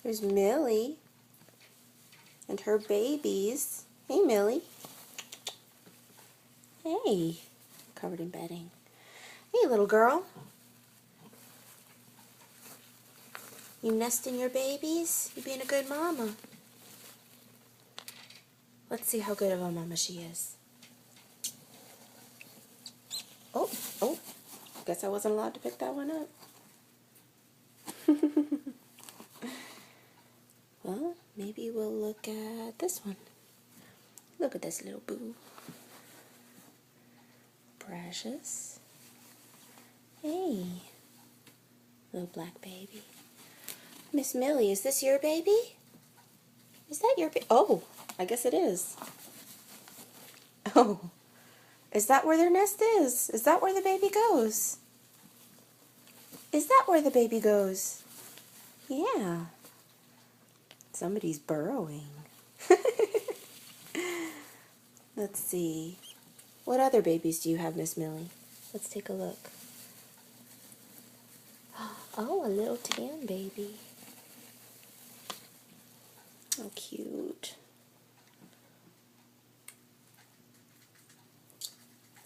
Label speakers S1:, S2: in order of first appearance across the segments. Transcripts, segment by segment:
S1: There's Millie and her babies. Hey, Millie. Hey. Covered in bedding. Hey, little girl. You nesting your babies? You being a good mama. Let's see how good of a mama she is. Oh, guess I wasn't allowed to pick that one up. Well, maybe we'll look at this one. Look at this little boo. Precious. Hey, little black baby. Miss Millie, is this your baby? Is that your baby? Oh, I guess it is. Oh, is that where their nest is? Is that where the baby goes? Is that where the baby goes? Yeah. Somebody's burrowing. Let's see. What other babies do you have, Miss Millie? Let's take a look. Oh, a little tan baby. Oh, cute.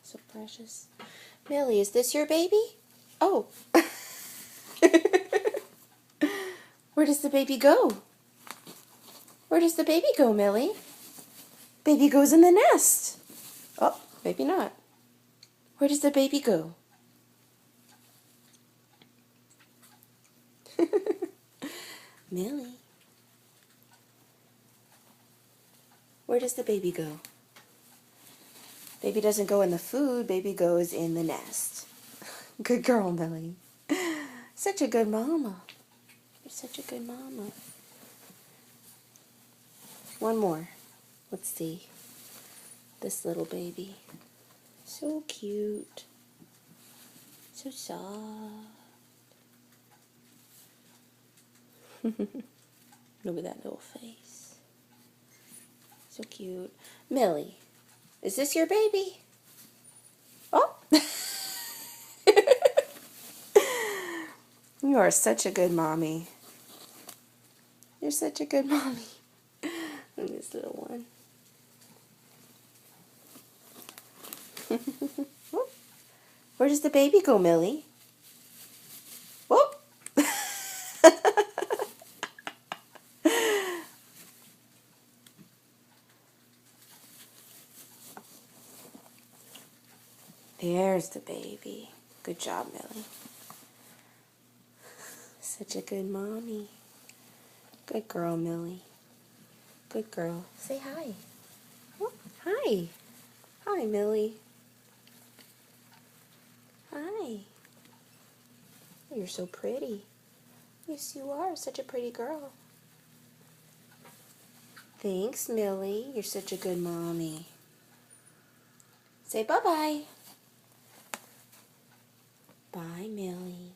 S1: So precious. Millie, is this your baby? Oh. Where does the baby go? Where does the baby go, Millie? Baby goes in the nest. Oh, maybe not. Where does the baby go? Millie. Where does the baby go? Baby doesn't go in the food, baby goes in the nest. Good girl, Millie. Such a good mama. You're such a good mama. One more. Let's see. This little baby. So cute. So soft. Look at that little face. So cute. Millie, is this your baby? Oh! You are such a good mommy. You're such a good mommy. Look at this little one. Where does the baby go, Millie? Whoop! There's the baby. Good job, Millie. Such a good mommy. Good girl, Millie. Good girl. Say hi. Oh, hi. Hi, Millie. Hi. You're so pretty. Yes, you are. Such a pretty girl. Thanks, Millie. You're such a good mommy. Say bye-bye. Bye, Millie.